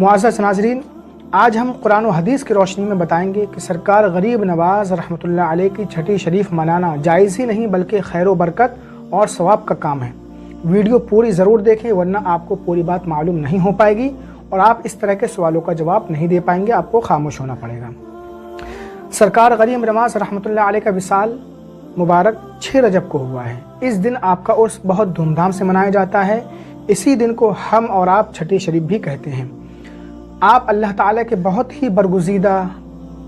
मुअज़्ज़ज़ नाज़रीन, आज हम कुरान व हदीस की रोशनी में बताएंगे कि सरकार गरीब नवाज़ रहमतुल्लाह अलैह की छठी शरीफ मनाना जायज़ ही नहीं बल्कि खैर व बरकत और सवाब का काम है। वीडियो पूरी ज़रूर देखें, वरना आपको पूरी बात मालूम नहीं हो पाएगी और आप इस तरह के सवालों का जवाब नहीं दे पाएंगे, आपको खामोश होना पड़ेगा। सरकार गरीब नवाज़ रहमतुल्लाह अलैह का विसाल मुबारक 6 रजब को हुआ है। इस दिन आपका उर्स बहुत धूमधाम से मनाया जाता है। इसी दिन को हम और आप छठी शरीफ भी कहते हैं। आप अल्लाह ताला के बहुत ही बरगुज़ीदा,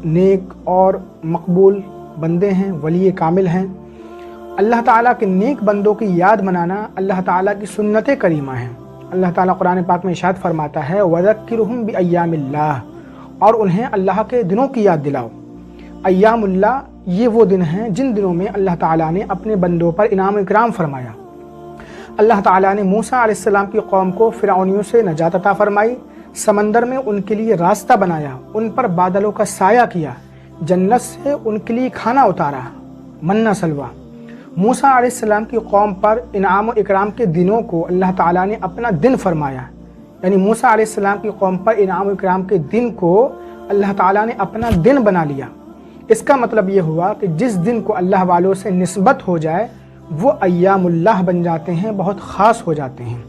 नेक और मकबूल बंदे हैं, वली कामिल हैं। अल्लाह ताला के नेक बंदों की याद मनाना अल्लाह ताला की सुन्नत करीमा है। अल्लाह ताला कुरान पाक में इरशाद फरमाता है, वज़क्किरहुम बिअय्यामिल्लाह, और उन्हें अल्लाह के दिनों की याद दिलाओ। अय्यामुल्लाह ये वो दिन हैं जिन दिनों में अल्लाह ताला ने अपने बंदों पर इनाम इकराम फरमाया। अल्लाह ताला ने मूसा अलैहिस्सलाम की कौम को फिरौनियों से नजात अता फरमाई, समंदर में उनके लिए रास्ता बनाया, उन पर बादलों का साया किया, जन्नत से उनके लिए खाना उतारा, मन्ना सलवा। मूसा अलैहिस्सलाम की कौम पर इनाम व इकराम के दिनों को अल्लाह ताला ने अपना दिन फरमाया, यानी मूसा अलैहिस्सलाम की कौम पर इनाम व इकराम के दिन को अल्लाह ताला ने अपना दिन बना लिया। इसका मतलब ये हुआ कि जिस दिन को अल्लाह वालों से निस्बत हो जाए वो अय्यामुल्लाह बन जाते हैं, बहुत ख़ास हो जाते हैं।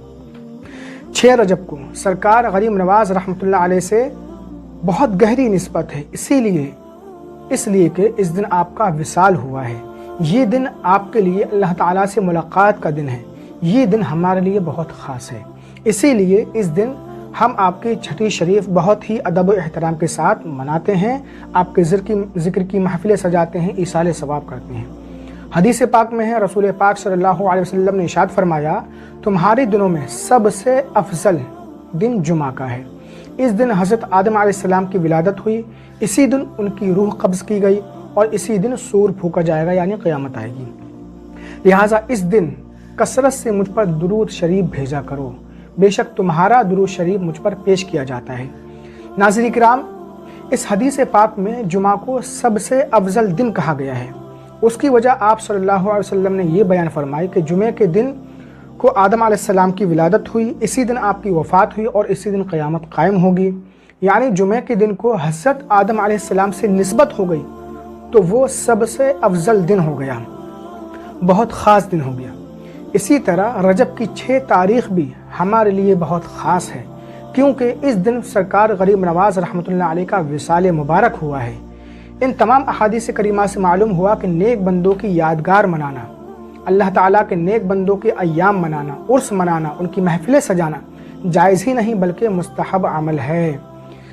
6 रजब को सरकार गरीब नवाज़ रहमतुल्लाह अलैह से बहुत गहरी निस्बत है, इसलिए कि इस दिन आपका विसाल हुआ है। ये दिन आपके लिए अल्लाह ताला से मुलाकात का दिन है। ये दिन हमारे लिए बहुत ख़ास है, इसीलिए इस दिन हम आपकी छठी शरीफ बहुत ही अदब व एहतराम के साथ मनाते हैं, आपके ज़िक्र की महफिलें सजाते हैं, ईसाले सवाब करते हैं। हदीस पाक में है, रसूल पाक सल्लल्लाहु अलैहि वसल्लम ने इरशाद फरमाया, तुम्हारे दिनों में सबसे अफजल दिन जुमा का है। इस दिन हज़रत आदम अलैहिस्सलाम की विलादत हुई, इसी दिन उनकी रूह कब्ज़ की गई और इसी दिन सूर फूका जाएगा, यानी क़यामत आएगी। लिहाजा इस दिन कसरत से मुझ पर दुरूद शरीफ भेजा करो, बेशक तुम्हारा दुरूद शरीफ मुझ पर पेश किया जाता है। नाज़रीन किराम, इस हदीस पाक में जुमा को सबसे अफजल दिन कहा गया है। उसकी वजह आप सल्लल्लाहु अलैहि वसल्लम ने ये बयान फरमाई कि जुमे के दिन को आदम अलैहिस्सलाम की विलादत हुई, इसी दिन आपकी वफ़ात हुई और इसी दिन क़यामत कायम होगी। यानी जुमे के दिन को हज़रत आदम अलैहिस्सलाम से निस्बत हो गई तो वो सबसे अफजल दिन हो गया, बहुत ख़ास दिन हो गया। इसी तरह रजब की 6 तारीख़ भी हमारे लिए बहुत ख़ास है, क्योंकि इस दिन सरकार गरीब नवाज़ रहमतुल्लाह अलैह का विसाल मुबारक हुआ है। इन तमाम अहादीस करीमा से मालूम हुआ कि नेक बंदों की यादगार मनाना, अल्लाह ताला के नेक बंदों के अय्याम मनाना, उर्स मनाना, उनकी महफिलें सजाना जायज़ ही नहीं बल्कि मुस्तहब अमल है।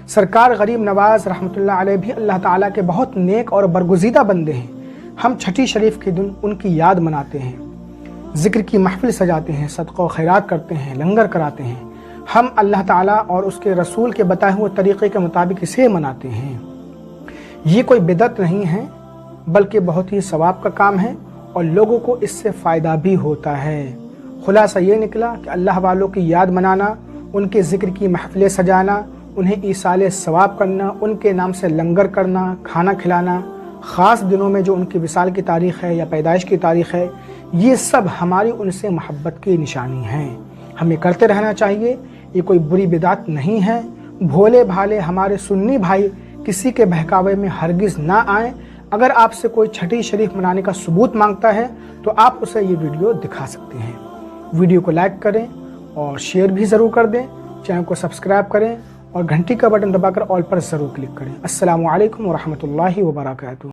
सरकार गरीब नवाज़ रहमतुल्लाह अलैह भी अल्लाह ताला के बहुत नेक और बरगुज़ीदा बंदे हैं। हम छठी शरीफ के दिन उनकी याद मनाते हैं, ज़िक्र की महफिल सजाते हैं, सदक़ा व खैरात करते हैं, लंगर कराते हैं। हम अल्लाह ताला और उसके रसूल के बताए हुए तरीक़े के मुताबिक इसे मनाते हैं। ये कोई बिदअत नहीं है बल्कि बहुत ही सवाब का काम है और लोगों को इससे फ़ायदा भी होता है। खुलासा ये निकला कि अल्लाह वालों की याद मनाना, उनके ज़िक्र की महफिलें सजाना, उन्हें ईसाले सवाब करना, उनके नाम से लंगर करना, खाना खिलाना, ख़ास दिनों में जो उनकी विसाल की तारीख़ है या पैदाइश की तारीख़ है, ये सब हमारी उनसे मोहब्बत की निशानी है। हमें करते रहना चाहिए, ये कोई बुरी बिदात नहीं है। भोले भाले हमारे सुन्नी भाई किसी के बहकावे में हरगिज़ ना आएँ। अगर आपसे कोई छठी शरीफ मनाने का सबूत मांगता है तो आप उसे ये वीडियो दिखा सकते हैं। वीडियो को लाइक करें और शेयर भी ज़रूर कर दें, चैनल को सब्सक्राइब करें और घंटी का बटन दबाकर ऑल पर ज़रूर क्लिक करें। अस्सलामु अलैकुम व रहमतुल्लाहि व बरकातुहू।